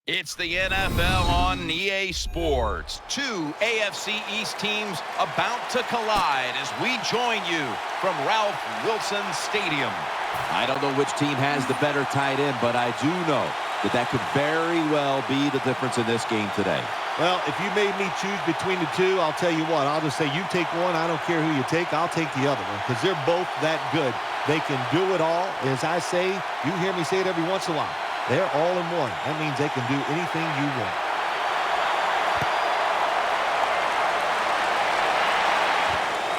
It's the NFL on EA Sports. Two AFC East teams about to collide as we join you from Ralph Wilson Stadium. I don't know which team has the better tight end, but I do know that could very well be the difference in this game today. Well, if you made me choose between the two, I'll tell you what. I'll just say you take one. I don't care who you take. I'll take the other one because they're both that good. They can do it all. As I say, you hear me say it every once in a while. They're all in one. That means they can do anything you want.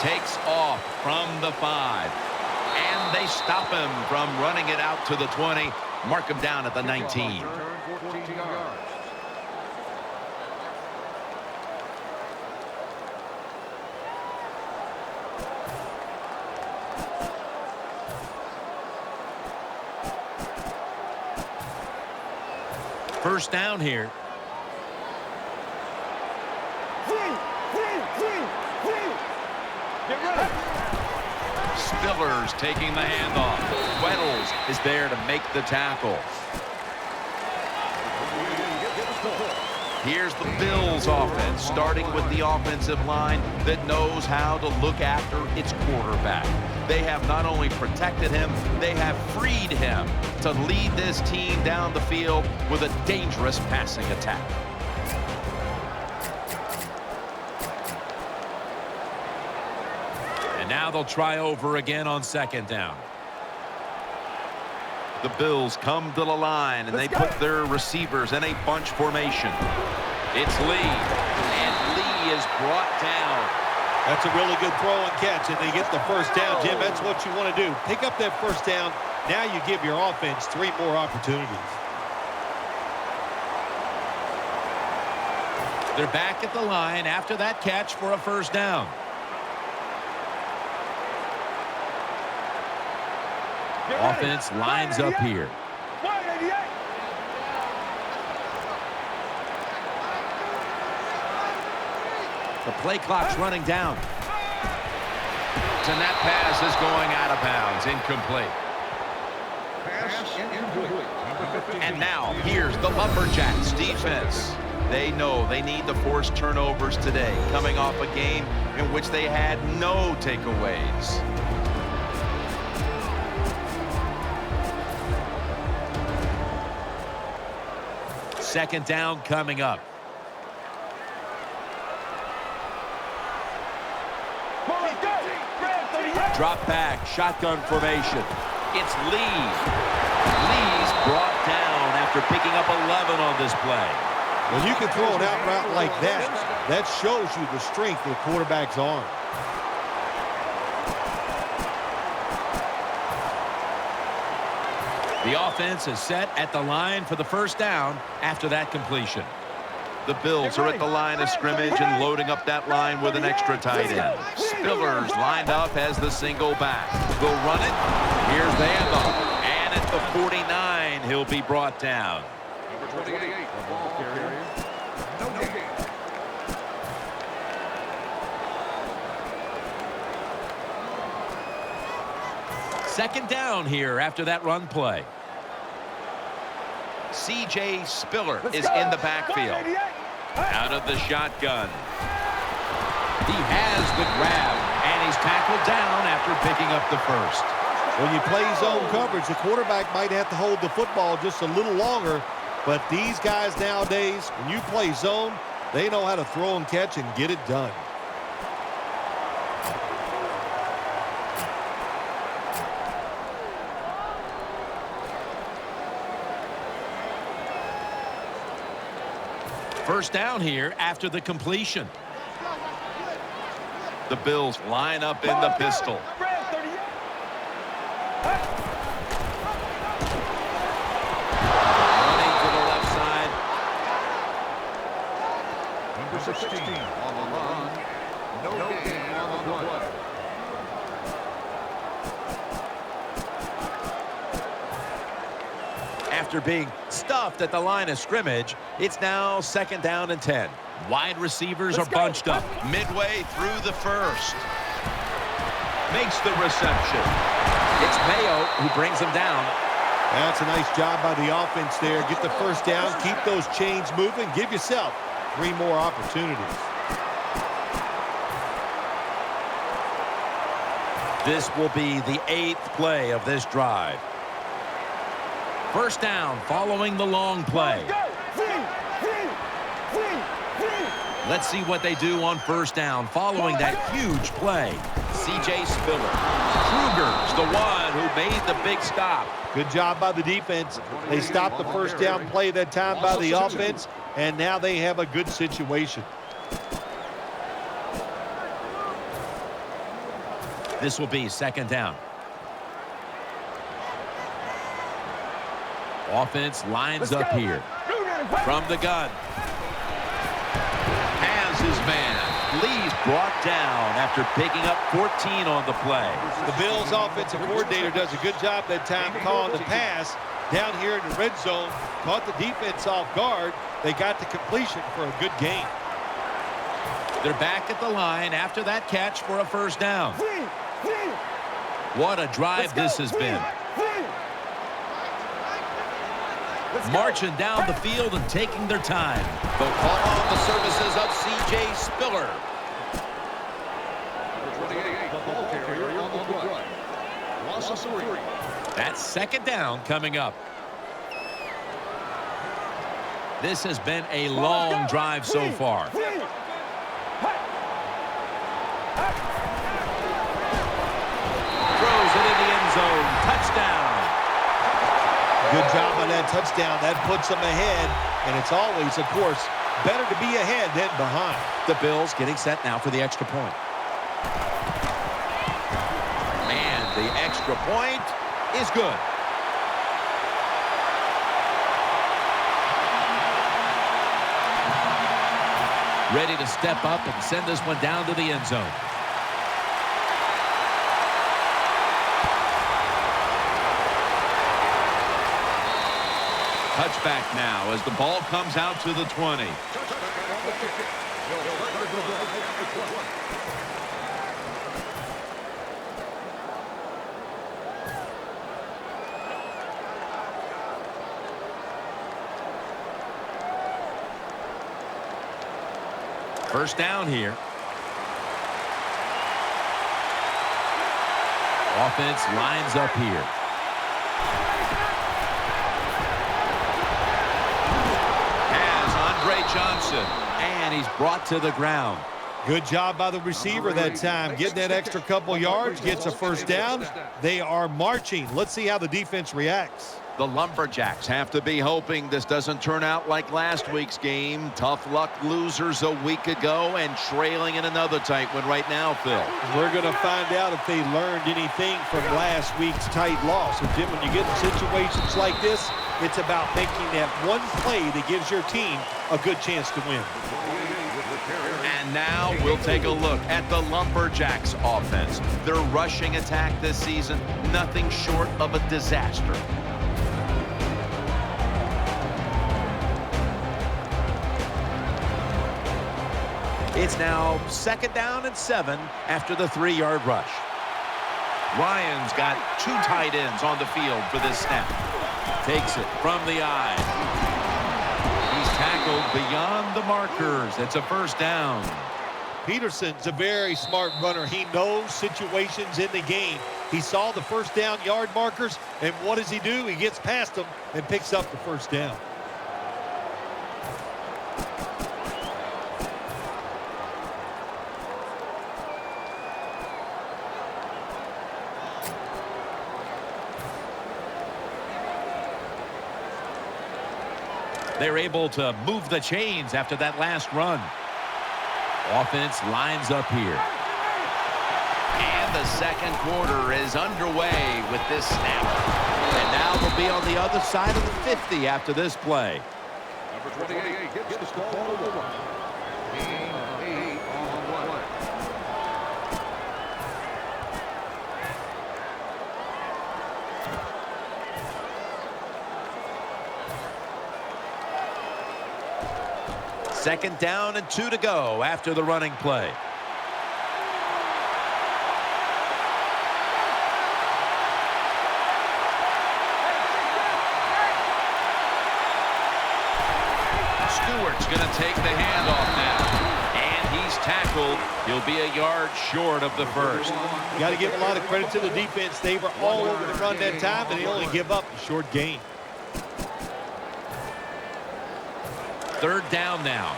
Takes off from the 5. And they stop him from running it out to the 20. Mark him down at the 19. First down here. Spiller's taking the handoff. Weddles is there to make the tackle. Here's the Bills offense, starting with the offensive line that knows how to look after its quarterback. They have not only protected him, they have freed him to lead this team down the field with a dangerous passing attack. And now they'll try over again on second down. The Bills come to the line, and they put their receivers in a bunch formation. It's Lee, and Lee is brought down. That's a really good throw and catch, and they get the first down, Jim. That's what you want to do. Pick up that first down. Now you give your offense 3 more opportunities. They're back at the line after that catch for a first down. Offense lines up here. The play clock's running down. And that pass is going out of bounds, incomplete. And now here's the Lumberjacks defense. They know they need to force turnovers today, coming off a game in which they had no takeaways. Second down coming up. Drop back, shotgun formation. It's Lee. Lee's brought down after picking up 11 on this play. When you can throw an out route like that, that shows you the strength of the quarterback's arm. The offense is set at the line for the first down after that completion. The Bills are at the line of scrimmage and loading up that line with an extra tight end. Spiller's lined up as the single back. They'll run it. Here's the handoff. And at the 49, he'll be brought down. Number 28, ball carrier. No gain. Second down here after that run play. C.J. Spiller is in the backfield. Out of the shotgun. He has the grab, and he's tackled down after picking up the first. When you play zone coverage, the quarterback might have to hold the football just a little longer, but these guys nowadays, when you play zone, they know how to throw and catch and get it done. First down here after the completion. The Bills line up in the pistol. Running to the left side. Number 16 on the run. No gain on the play. After being stuffed at the line of scrimmage, it's now second down and 10. Wide receivers are bunched up. Midway through the first. Makes the reception. It's Mayo who brings him down. That's a nice job by the offense there. Get the first down, keep those chains moving, give yourself 3 more opportunities. This will be the 8th play of this drive. First down following the long play. Let's see what they do on first down following that huge play. C.J. Spiller. Kruger's the one who made the big stop. Good job by the defense. They stopped the first down play that time by the offense, and now they have a good situation. This will be second down. Offense lines up here. From the gun. Has his man. Lee's brought down after picking up 14 on the play. The Bills offensive coordinator does a good job that time calling the pass down here in the red zone. Caught the defense off guard. They got the completion for a good gain. They're back at the line after that catch for a first down. What a drive this has been. Marching down the field and taking their time. They'll call on the services of C.J. Spiller. That's second down coming up. This has been a long drive so far. Throws it in the end zone. Touchdown. Good job on that touchdown. That puts them ahead, and it's always, of course, better to be ahead than behind. The Bills getting set now for the extra point. And the extra point is good. Ready to step up and send this one down to the end zone. Touchback now as the ball comes out to the 20. First down here. Offense lines up here. Johnson, and he's brought to the ground. Good job by the receiver that time. Getting that extra couple yards, gets a first down. They are marching. Let's see how the defense reacts. The Lumberjacks have to be hoping this doesn't turn out like last week's game. Tough luck losers a week ago and trailing in another tight one right now, Phil. We're going to find out if they learned anything from last week's tight loss. And Jim, when you get in situations like this, it's about making that one play that gives your team a good chance to win. And now we'll take a look at the Lumberjacks offense. Their rushing attack this season, nothing short of a disaster. It's now second down and 7 after the 3-yard rush. Ryan's got 2 tight ends on the field for this snap. Takes it from the eye. He's tackled beyond the markers. It's a first down. Peterson's a very smart runner. He knows situations in the game. He saw the first down yard markers, and what does he do? He gets past them and picks up the first down. They're able to move the chains after that last run. Offense lines up here. And the second quarter is underway with this snap. And now they'll be on the other side of the 50 after this play. Number 28 gets the ball to the line. Gain 8 on 1. Second down and 2 to go after the running play. Stewart's going to take the handoff now. And he's tackled. He'll be a yard short of the first. You got to give a lot of credit to the defense. They were all over the run that time, and they only give up a short gain. Third down now.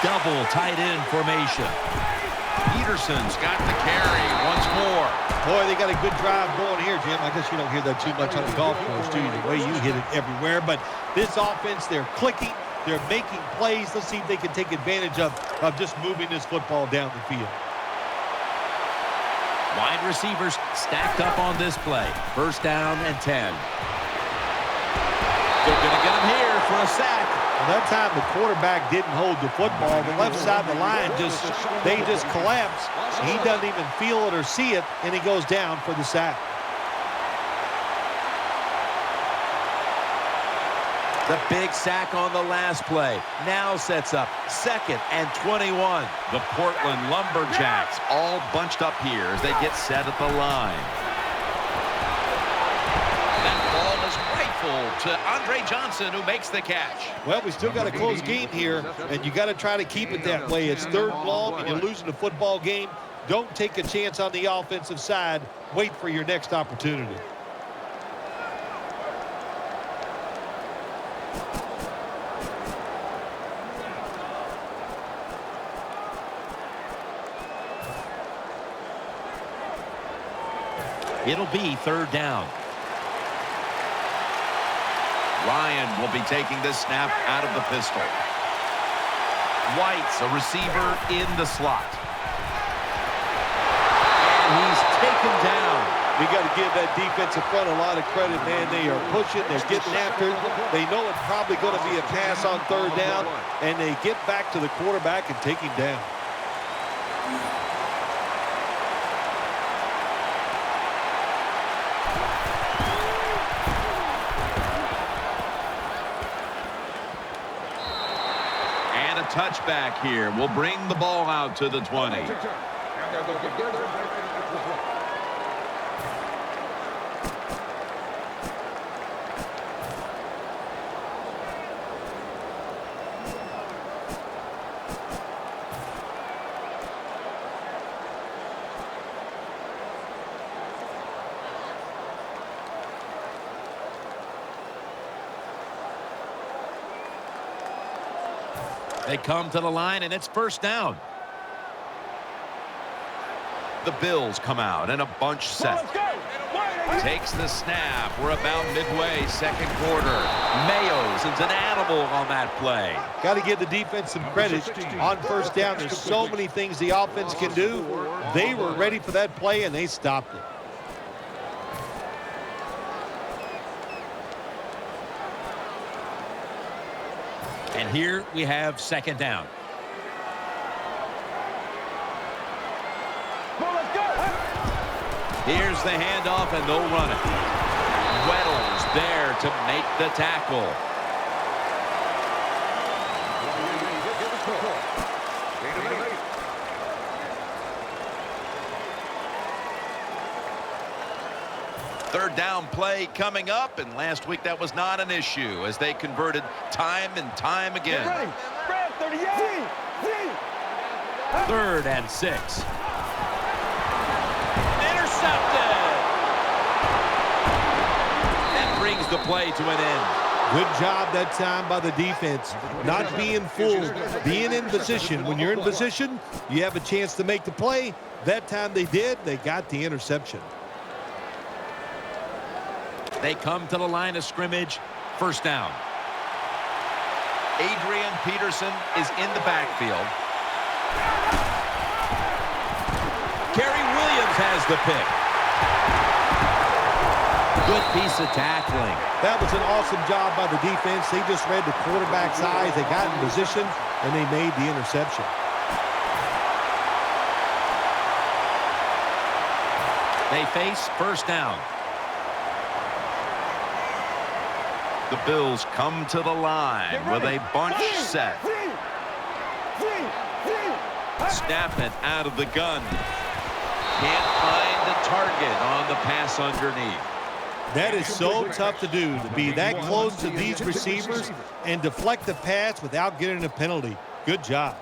Double tight end formation. Peterson's got the carry once more. Boy, they got a good drive going here, Jim. I guess you don't hear that too much on the golf course, do you? The way you hit it everywhere. But this offense, they're clicking. They're making plays. Let's see if they can take advantage of just moving this football down the field. Wide receivers stacked up on this play. First down and 10. They're going to get him here for a sack. Well, that time the quarterback didn't hold the football. The left side of the line they just collapse. He doesn't even feel it or see it, and he goes down for the sack. The big sack on the last play now sets up 2nd and 21. The Portland Lumberjacks all bunched up here as they get set at the line. That ball is rifled to Andre Johnson, who makes the catch. Well, we still got a close game here, and you got to try to keep it that way. It's 3rd and long, and you're losing the football game. Don't take a chance on the offensive side. Wait for your next opportunity. It'll be 3rd down. Ryan will be taking this snap out of the pistol. White's a receiver in the slot. And he's taken down. We got to give that defensive front a lot of credit, man. They are pushing. They're getting after it. They know it's probably going to be a pass on 3rd down, and they get back to the quarterback and take him down. Touchback here will bring the ball out to the 20. They come to the line, and it's 1st down. The Bills come out in a bunch set. Takes the snap. We're about midway, 2nd quarter. Mayo's is an animal on that play. Got to give the defense some credit on 1st down. There's so many things the offense can do. They were ready for that play, and they stopped it. And here we have 2nd down. Here's the handoff, and they'll run it. Weddle's there to make the tackle. Third down play coming up, and last week that was not an issue as they converted time and time again. 3rd and 6. Intercepted. That brings the play to an end. Good job that time by the defense. Not being fooled, being in position. When you're in position, you have a chance to make the play. That time they did. They got the interception. They come to the line of scrimmage. 1st down. Adrian Peterson is in the backfield. Kerry Williams has the pick. Good piece of tackling. That was an awesome job by the defense. They just read the quarterback's eyes. They got in position, and they made the interception. They face 1st down. The Bills come to the line with a bunch set. Snap it out of the gun. Can't find the target on the pass underneath. That is so tough to do, to be that close to these receivers and deflect the pass without getting a penalty. Good job.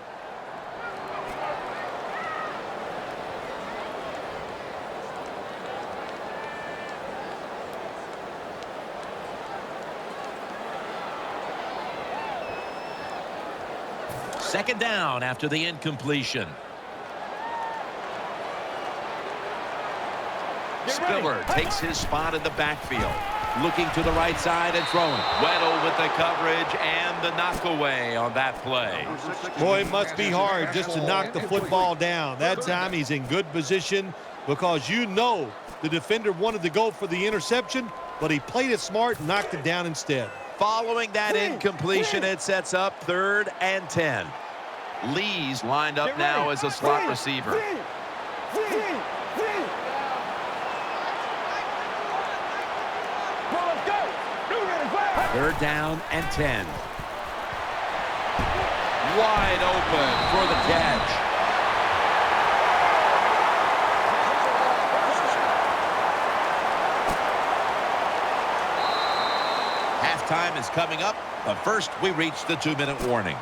Second down after the incompletion. Spiller takes his spot in the backfield. Looking to the right side and throwing. Weddle with the coverage and the knockaway on that play. Boy, it must be hard just to knock the football down. That time he's in good position because you know the defender wanted to go for the interception, but he played it smart and knocked it down instead. Following that incompletion, it sets up 3rd and 10. Lee's lined up now as a slot receiver. Third down and 10. Wide open for the catch. Halftime is coming up, but first we reach the 2-minute warning.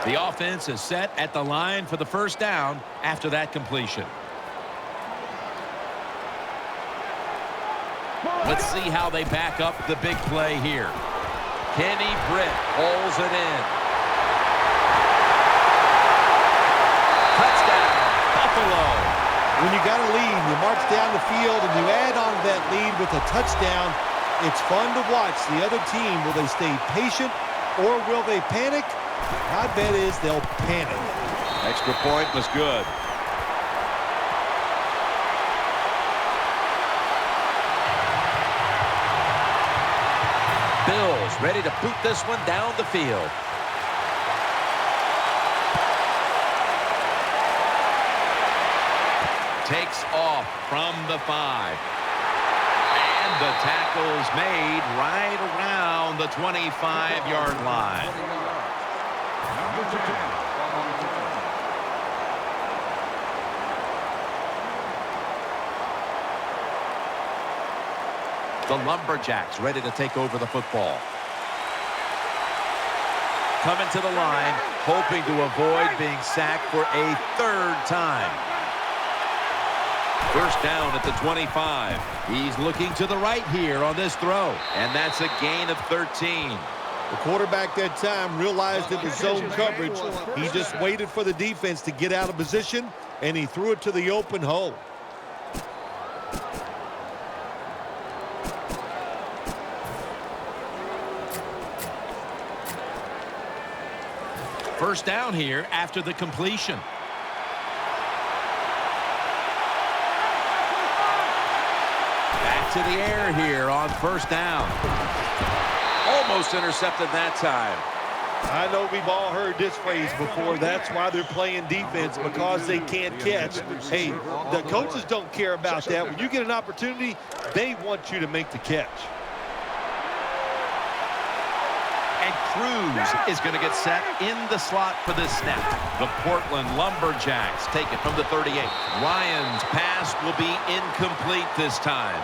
The offense is set at the line for the first down after that completion. Let's see how they back up the big play here. Kenny Britt pulls it in. Touchdown, Buffalo. When you got a lead, you march down the field and you add on to that lead with a touchdown, it's fun to watch the other team. Will they stay patient or will they panic? My bet is they'll panic. Extra point was good. Bills ready to boot this one down the field. Takes off from the 5. And the tackle is made right around the 25-yard line. The Lumberjacks ready to take over the football. Coming to the line, hoping to avoid being sacked for a 3rd time. First down at the 25. He's looking to the right here on this throw, and that's a gain of 13. The quarterback that time realized it was zone coverage. He just waited for the defense to get out of position, and he threw it to the open hole. First down here after the completion. Back to the air here on first down. Almost intercepted that time. I know we've all heard this phrase before. That's why they're playing defense, because they can't catch. Hey, the coaches don't care about that. When you get an opportunity, they want you to make the catch. And Cruz is going to get set in the slot for this snap. The Portland Lumberjacks take it from the 38. Ryan's pass will be incomplete this time.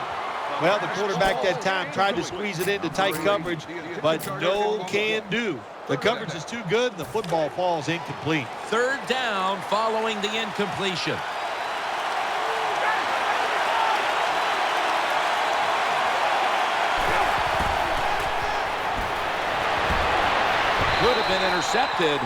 Well, the quarterback that time tried to squeeze it into tight coverage, but no can do. The coverage is too good, and the football falls incomplete. Third down following the incompletion. Could have been intercepted.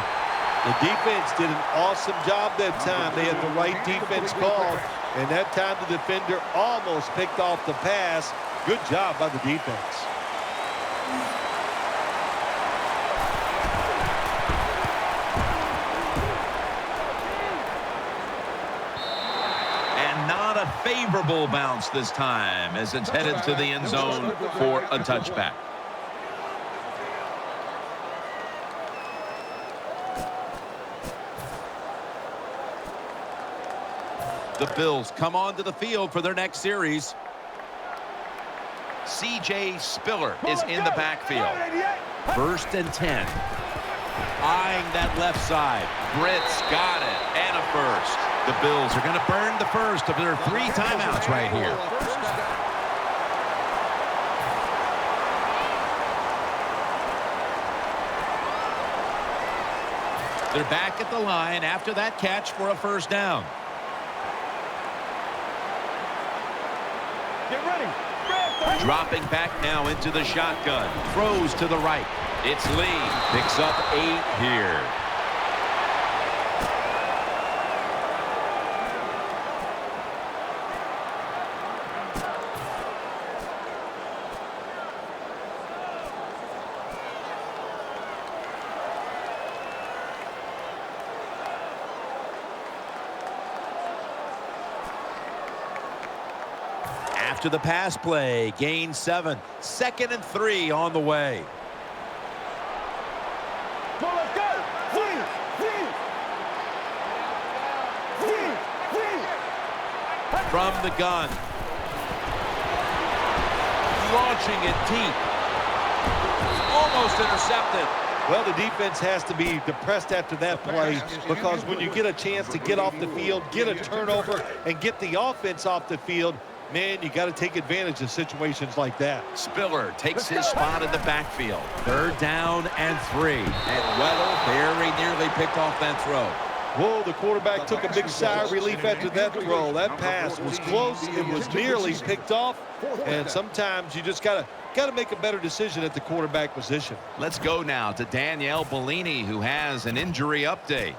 The defense did an awesome job that time. They had the right defense called, and that time the defender almost picked off the pass. Good job by the defense. And not a favorable bounce this time as it's headed to the end zone for a touchback. The Bills come onto the field for their next series. C.J. Spiller is in the backfield. First and 10. Eyeing that left side. Britt's got it, and a first. The Bills are going to burn the first of their 3 timeouts right here. They're back at the line after that catch for a first down. Get ready. Dropping back now into the shotgun. Throws to the right. It's Lee. Picks up 8 here. After the pass play, gain 7. 2nd and 3 on the way. From the gun. Launching it deep. Almost intercepted. Well, the defense has to be depressed after that play, because when you get a chance to get off the field, get a turnover, and get the offense off the field, man, you got to take advantage of situations like that. Spiller takes his spot in the backfield. 3rd down and 3. And Weddle very nearly picked off that throw. Whoa, the quarterback took a big sigh of relief after that throw. That pass was close. It was nearly picked off. And sometimes you just got to make a better decision at the quarterback position. Let's go now to Danielle Bellini, who has an injury update.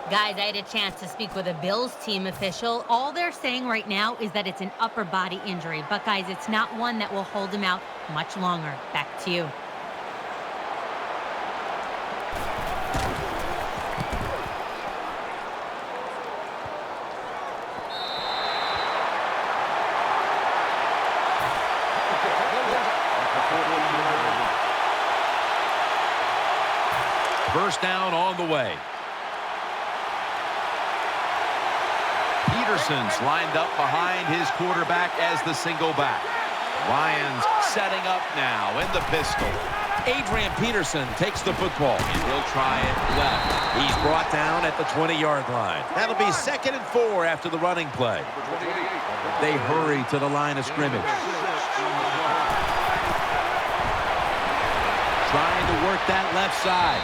Guys, I had a chance to speak with a Bills team official. All they're saying right now is that it's an upper body injury. But, guys, it's not one that will hold him out much longer. Back to you. First down on the way. Peterson's lined up behind his quarterback as the single back. Ryans setting up now in the pistol. Adrian Peterson takes the football. And he'll try it left. He's brought down at the 20-yard line. That'll be 2nd and 4 after the running play. They hurry to the line of scrimmage. Trying to work that left side.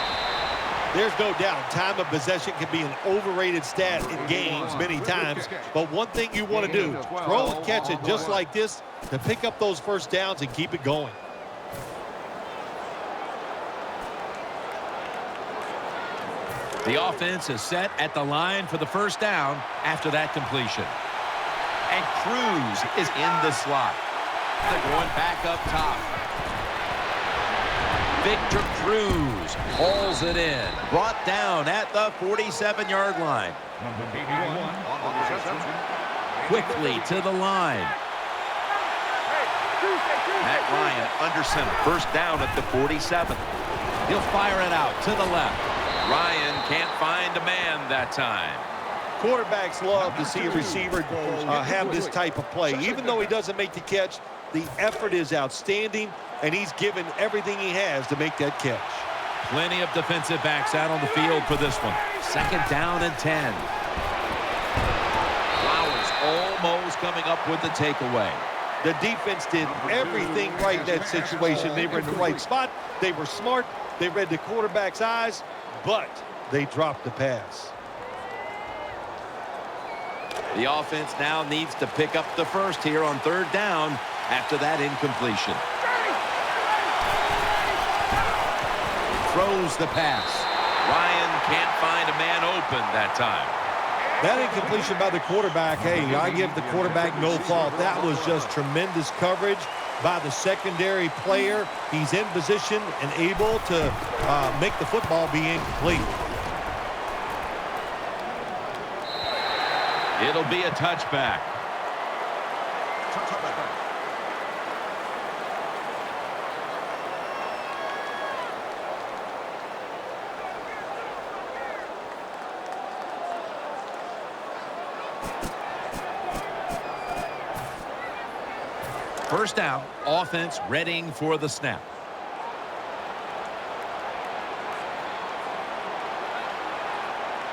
There's no doubt time of possession can be an overrated stat in games many times. But one thing you want to do, throw and catch it just like this to pick up those first downs and keep it going. The offense is set at the line for the first down after that completion. And Cruz is in the slot. They're going back up top. Victor Cruz hauls it in. Brought down at the 47-yard line. Quickly to the line. Matt Ryan under center. First down at the 47. He'll fire it out to the left. Ryan can't find a man that time. Quarterbacks love to see a receiver have this type of play. Even though he doesn't make the catch, the effort is outstanding, and he's given everything he has to make that catch. Plenty of defensive backs out on the field for this one. 2nd down and 10. Flowers almost coming up with the takeaway. The defense did everything right in that situation. They were in the right spot. They were smart. They read the quarterback's eyes, but they dropped the pass. The offense now needs to pick up the first here on 3rd down after that incompletion. Throws the pass. Ryan can't find a man open that time. That incompletion by the quarterback, hey, I give the quarterback no fault. That was just tremendous coverage by the secondary player. He's in position and able to make the football be incomplete. It'll be a touchback. First down, offense readying for the snap.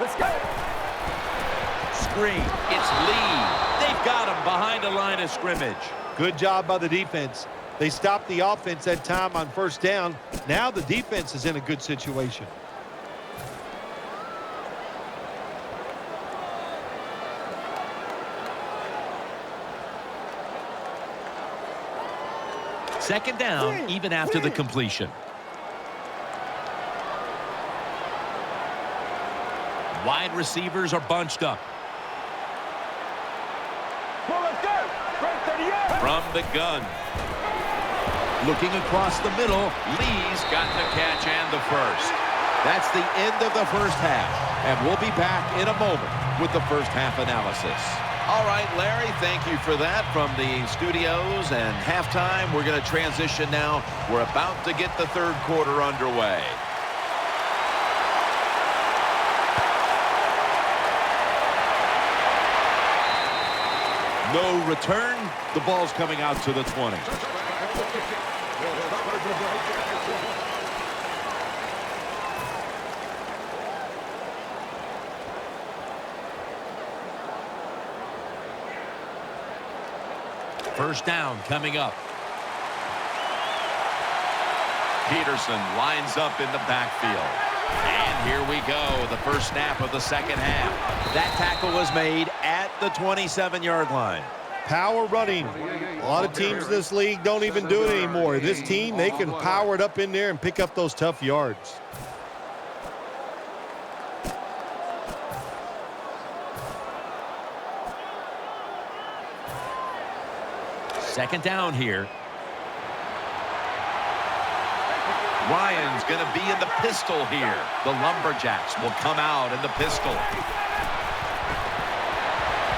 Let's go. Screen. It's Lee. They've got him behind the line of scrimmage. Good job by the defense. They stopped the offense that time on first down. Now the defense is in a good situation. Second down, even after the completion. Wide receivers are bunched up. From the gun. Looking across the middle, Lee's got the catch and the first. That's the end of the first half, and we'll be back in a moment with the first half analysis. All right, Larry, thank you for that from the studios and halftime. We're going to transition now. We're about to get the third quarter underway. No return. The ball's coming out to the 20. First down coming up. Peterson lines up in the backfield. And here we go, the first snap of the second half. That tackle was made at the 27-yard line. Power running. A lot of teams in this league don't even do it anymore. This team, they can power it up in there and pick up those tough yards. Second down here. Ryan's going to be in the pistol here. The Lumberjacks will come out in the pistol.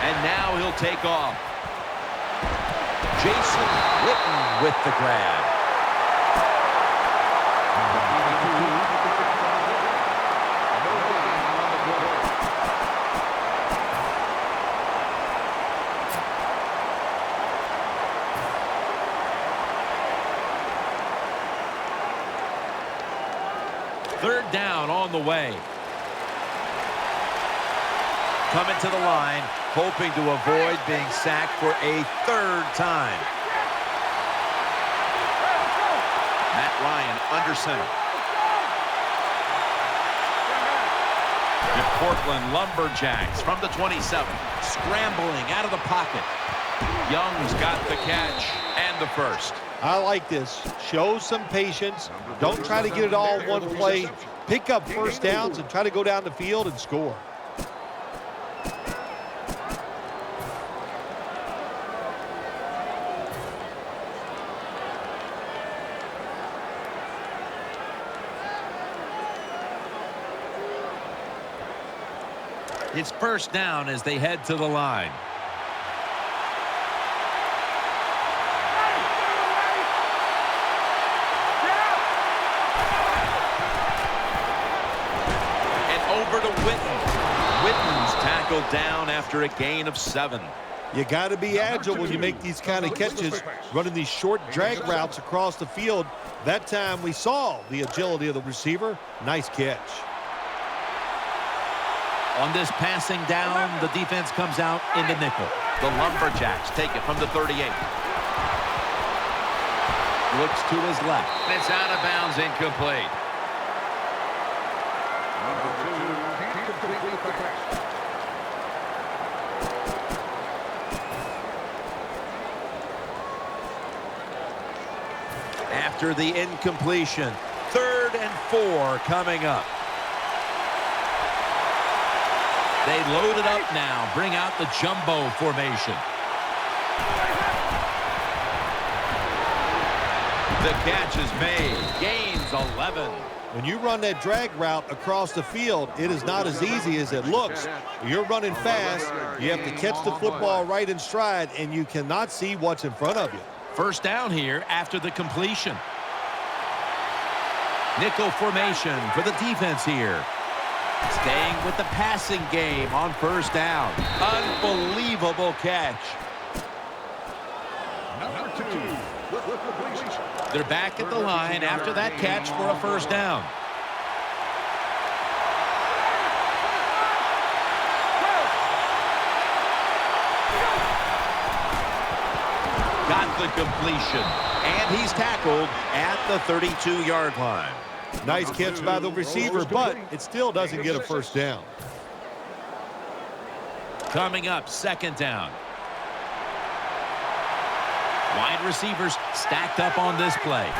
And now he'll take off. Jason Witten with the grab. Third down on the way. Coming to the line, hoping to avoid being sacked for a third time. Matt Ryan under center. The Portland Lumberjacks from the 27, scrambling out of the pocket. Young's got the catch and the first. I like this. Show some patience. Don't try to get it all in one play. Pick up first downs and try to go down the field and score. It's first down as they head to the line. Over to Witten. Witten's tackled down after a gain of 7. You got to be agile when you make these kind of catches, running these short drag routes across the field. That time we saw the agility of the receiver. Nice catch. On this passing down, the defense comes out in the nickel. The Lumberjacks take it from the 38. Looks to his left. It's out of bounds, incomplete. After the incompletion, 3rd and 4 coming up. They load it up now, bring out the jumbo formation. The catch is made. Gains 11. When you run that drag route across the field, it is not as easy as it looks. You're running fast. You have to catch the football right in stride, and you cannot see what's in front of you. First down here after the completion. Nickel formation for the defense here. Staying with the passing game on first down. Unbelievable catch. They're back at the line after that catch for a first down. got the completion, and he's tackled at the 32-yard line. Nice catch by the receiver, but it still doesn't get a first down. Coming up, second down. Wide receivers stacked up on this play.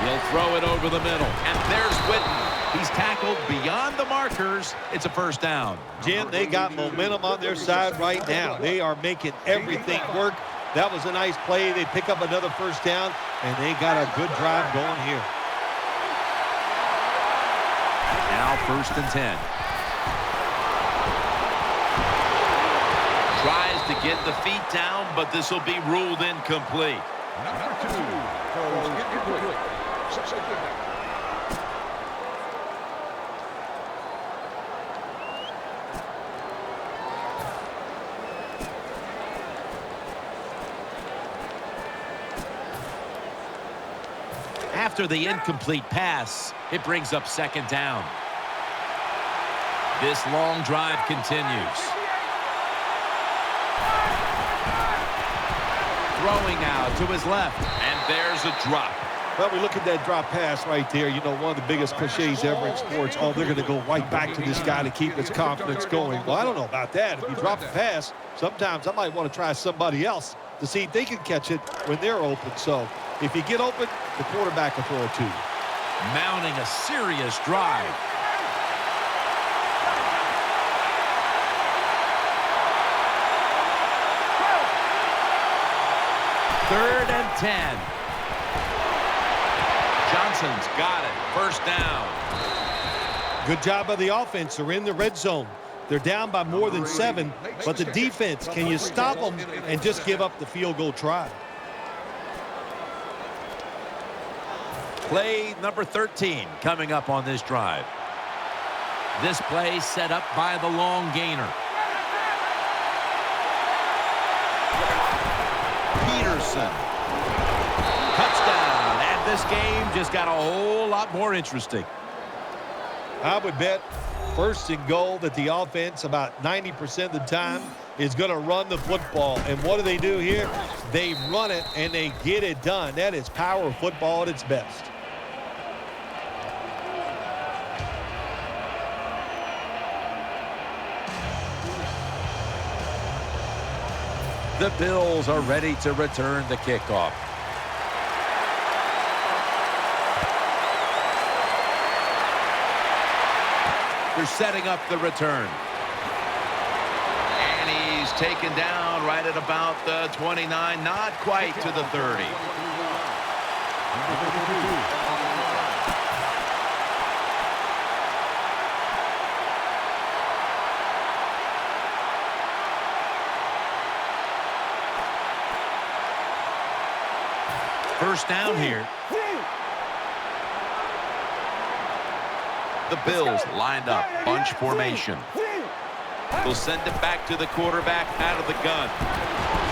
He'll throw it over the middle, and there's Witten. He's tackled beyond the markers. It's a first down. Jim, they got momentum on their side right now. They are making everything work. That was a nice play. They pick up another first down, and they got a good drive going here. Now first and 10. Tries to get the feet down, but this will be ruled incomplete. Number 2 throws incomplete. Second down. After the incomplete pass, it brings up second down. This long drive continues. Throwing out to his left, and there's a drop. Well, we look at that drop pass right there. You know, one of the biggest cliches ever in sports. Oh, they're going to go right back to this guy to keep his confidence going. Well, I don't know about that. If you drop a pass, sometimes I might want to try somebody else to see if they can catch it when they're open. So if you get open, the quarterback will throw it to you. Mounting a serious drive. Third and 10. Johnson's got it. First down. Good job by the offense. They're in the red zone. They're down by more than 7, but the defense, can you stop them and just give up the field goal try? Play number 13 coming up on this drive. This play set up by the long gainer. Peterson. Touchdown. And this game just got a whole lot more interesting. I would bet first and goal that the offense about 90% of the time is going to run the football. And what do here? They run it and they get it done. That is power football at its best. The Bills are ready to return the kickoff. They're setting up the return. And he's taken down right at about the 29, not quite to the 30. First down here. The Bills lined up, bunch formation. They'll send it back to the quarterback out of the gun.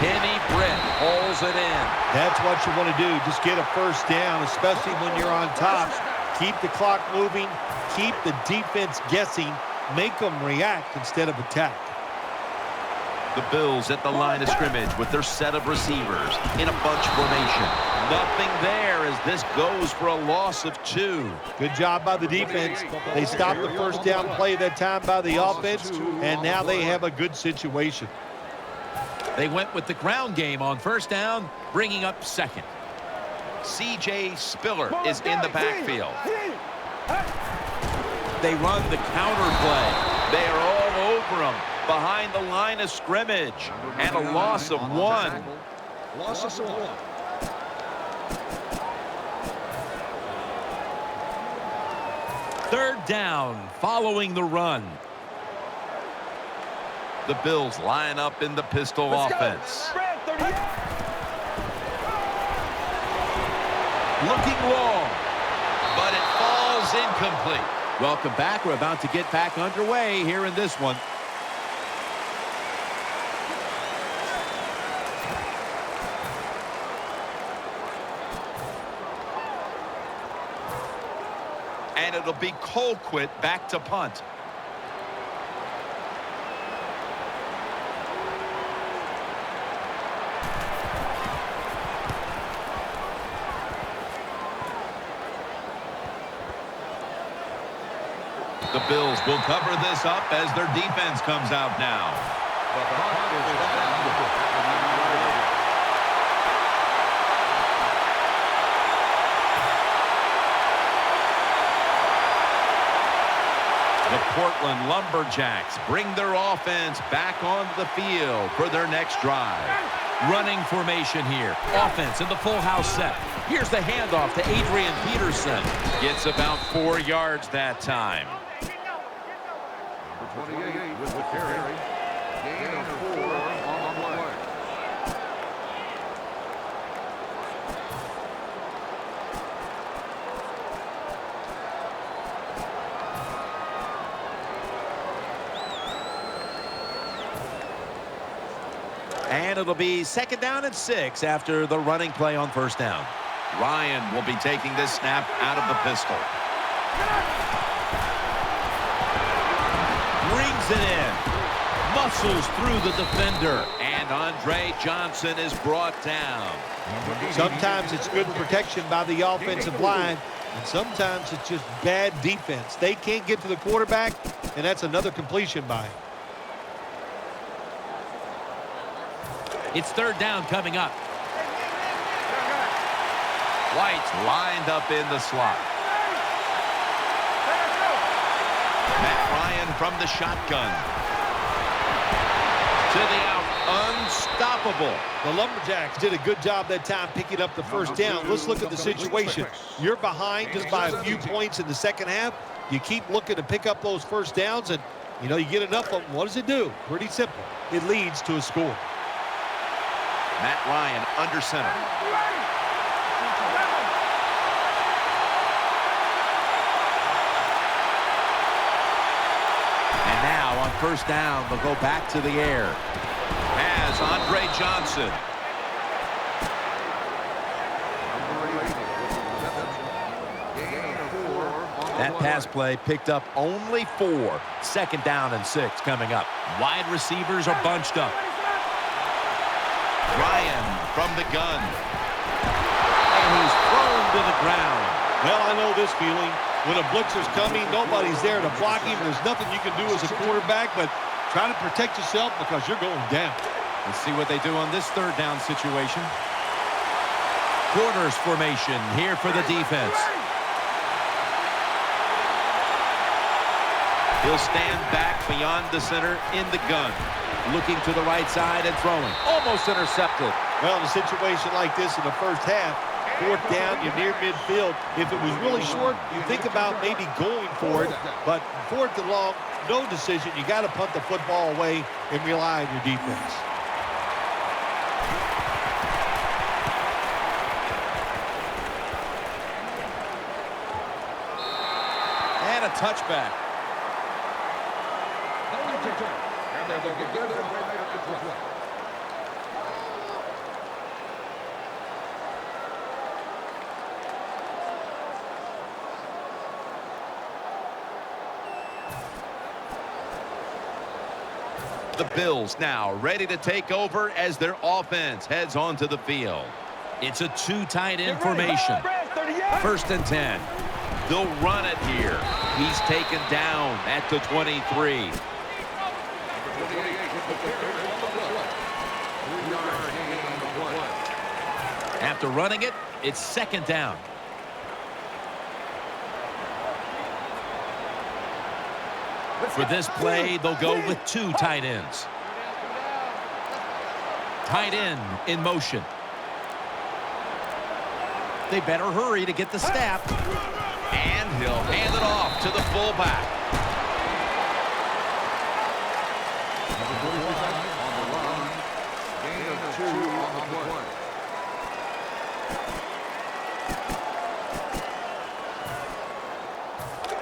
Kenny Britt hauls it in. That's what you want to do. Just get a first down, especially when you're on top. Keep the clock moving. Keep the defense guessing. Make them react instead of attack. The Bills at the line of scrimmage with their set of receivers in a bunch formation. Nothing there as this goes for a loss of 2. Good job by the defense. They stopped the first down play that time by the offense, and now they have a good situation. They went with the ground game on first down, bringing up second. C.J. Spiller is in the backfield. They run the counter play. They are all over him behind the line of scrimmage, and a loss of 1. Loss of 1. Third down following the run. The Bills line up in the pistol offense. Looking long, but it falls incomplete. Welcome back. We're about to get back underway here in this one. And it'll be Colquitt back to punt. The Bills will cover this up as their defense comes out now. The Portland Lumberjacks bring their offense back onto the field for their next drive. Running formation here. Offense in the full house set. Here's the handoff to Adrian Peterson. Gets about 4 yards that time. 28 with the carry. Gain of 4 on the play. And it'll be 2nd down and 6 after the running play on 1st down. Ryan will be taking this snap out of the pistol. Brings it in. Muscles through the defender. And Andre Johnson is brought down. Sometimes it's good protection by the offensive line, and sometimes it's just bad defense. They can't get to the quarterback, and that's another completion by him. It's 3rd down coming up. White's lined up in the slot. Matt Ryan from the shotgun. To the out. Unstoppable. The Lumberjacks did a good job that time picking up the 1st down. Let's look at the situation. You're behind just by a few points in the 2nd half. You keep looking to pick up those 1st downs, and, you know, you get enough of them. What does it do? Pretty simple. It leads to a score. Matt Ryan under center. And now on 1st down, they'll go back to the air. Has Andre Johnson. That pass play picked up only 4. 2nd down and 6 coming up. Wide receivers are bunched up. Ryan from the gun. And he's thrown to the ground. Well, I know this feeling. When a blitzer's coming, nobody's there to block him. There's nothing you can do as a quarterback, but try to protect yourself because you're going down. Let's see what they do on this 3rd down situation. Quarters formation here for the defense. He'll stand back beyond the center in the gun. Looking to the right side and throwing. Almost intercepted. Well, in a situation like this in the 1st half, 4th down, you're near midfield. If it was really short, you think about maybe going for it. But 4th and long, no decision. You got to punt the football away and rely on your defense. And a touchback. The Bills now ready to take over as their offense heads onto the field. It's a 2 tight end formation. 1st and 10. They'll run it here. He's taken down at the 23. After running it, it's 2nd down. For this play, they'll go with 2 tight ends. Tight end in motion. They better hurry to get the snap. And he'll hand it off to the fullback.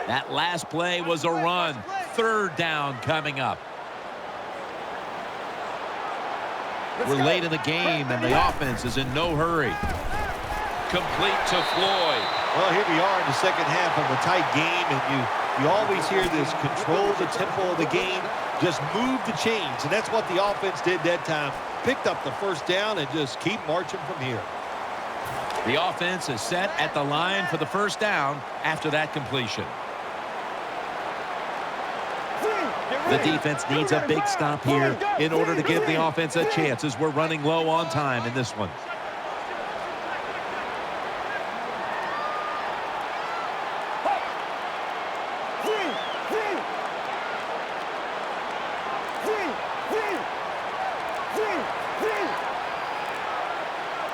That last play was a run. 3rd down coming up. We're late in the game, and the offense is in no hurry. Complete to Floyd. Well, here we are in the 2nd half of a tight game, and you always hear this: control the tempo of the game, just move the chains, and that's what the offense did that time. Picked up the 1st down and just keep marching from here. The offense is set at the line for the 1st down after that completion. The defense needs a big stop here in order to give the offense a chance as we're running low on time in this one.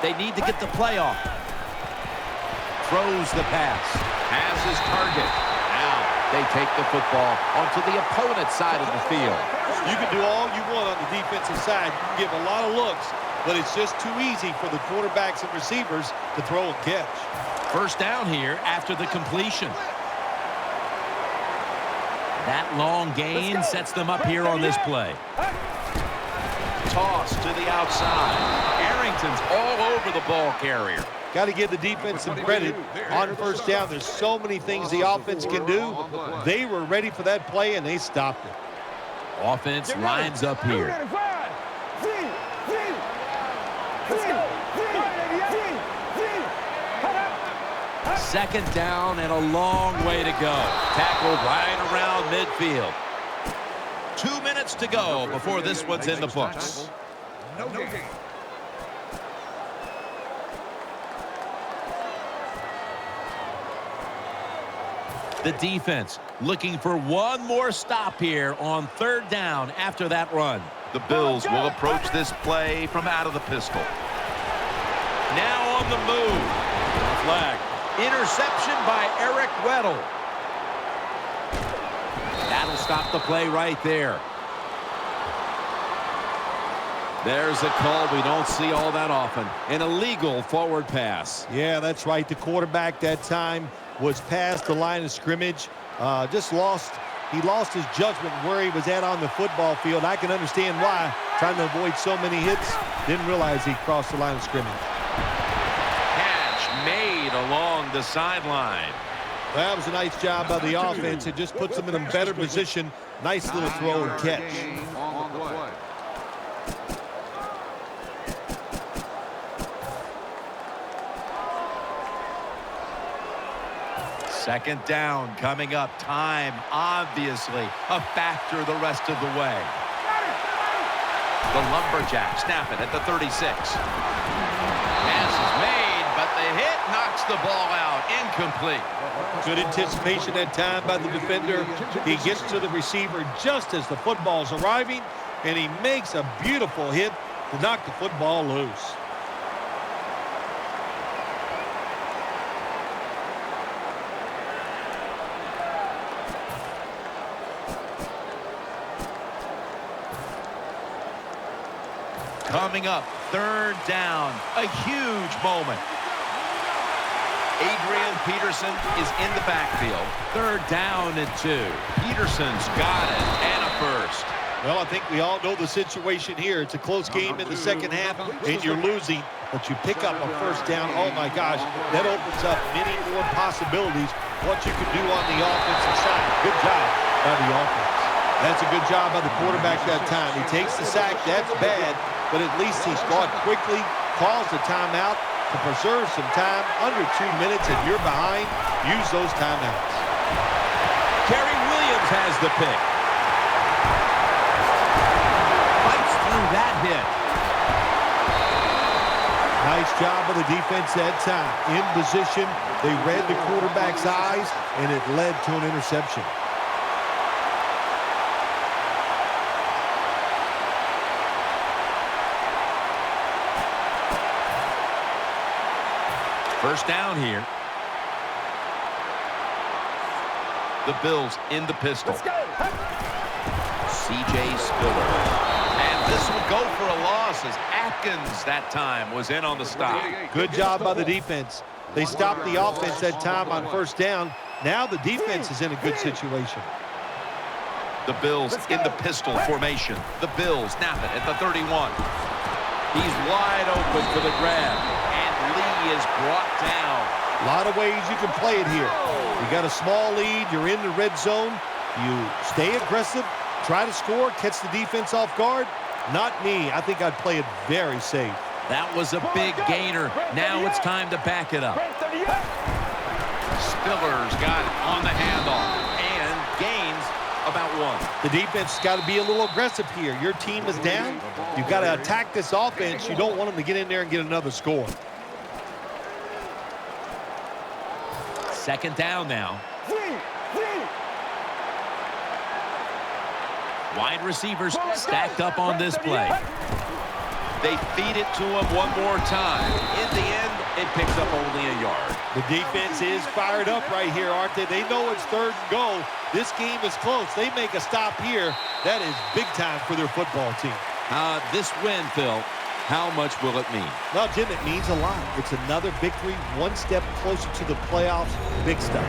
They need to get the play off. Throws the pass. Has his target. Now they take the football onto the opponent's side of the field. You can do all you want on the defensive side. You can give a lot of looks, but it's just too easy for the quarterbacks and receivers to throw and catch. First down here after the completion. That long gain sets them up here on this play. Toss to the outside. Arrington's all over the ball carrier. Got to give the defense some credit on first down. There's so many things the offense can do. They were ready for that play, and they stopped it. Offense lines up here. Second down and a long way to go. Tackled right around midfield. 2 minutes to go before this one's in the books. No gain. The defense looking for one more stop here on third down after that run. The Bills will approach this play from out of the pistol. Now on the move. Flag. Interception by Eric Weddle. That'll stop the play right there. There's a call we don't see all that often. An illegal forward pass. Yeah, that's right. The quarterback that time was past the line of scrimmage. He lost his judgment where he was at on the football field. I can understand why. Trying to avoid so many hits. Didn't realize he crossed the line of scrimmage. Catch made along the sideline. That was a nice job by the offense. It just puts them in a better position. Nice little throw and catch. On the play. Second down coming up. Time, obviously, a factor the rest of the way. The Lumberjacks snap it at the 36. Pass is made, but the hit knocks the ball out. Incomplete. Good anticipation that time by the defender. He gets to the receiver just as the football's arriving, and he makes a beautiful hit to knock the football loose. Coming up, third down, a huge moment. Adrian Peterson is in the backfield. Third down and 2. Peterson's got it, and a first. Well, I think we all know the situation here. It's a close game in the second half, and you're losing, but you pick up a first down. Oh, my gosh, that opens up many more possibilities what you can do on the offensive side. Good job by the offense. That's a good job by the quarterback that time. He takes the sack. That's bad, but at least he fought quickly, calls the timeout to preserve some time. Under 2 minutes, and you're behind. Use those timeouts. Kerry Williams has the pick. Fights through that hit. Nice job of the defense that time. In position, they read the quarterback's eyes, and it led to an interception. First down here. The Bills in the pistol. C.J. Spiller. And this will go for a loss as Atkins that time was in on the stop. Good job by the defense. They stopped the offense that time on first down. Now the defense is in a good situation. The Bills in the pistol formation. The Bills snap it at the 31. He's wide open for the grab. Lee is brought down. A lot of ways you can play it here. You got a small lead. You're in the red zone. You stay aggressive, try to score, catch the defense off guard. Not me. I think I'd play it very safe. That was a big gainer. Now it's time to back it up. Spiller's got it on the handoff and gains about one. The defense has got to be a little aggressive here. Your team is down. You've got to attack this offense. You don't want them to get in there and get another score. Second down now. Wide receivers stacked up on this play. They feed it to him one more time. In the end, it picks up only a yard. The defense is fired up right here, aren't they? They know it's third and goal. This game is close. They make a stop here. That is big time for their football team. This win, Phil, how much will it mean? Well, Jim, it means a lot. It's another victory, one step closer to the playoffs. Big stuff.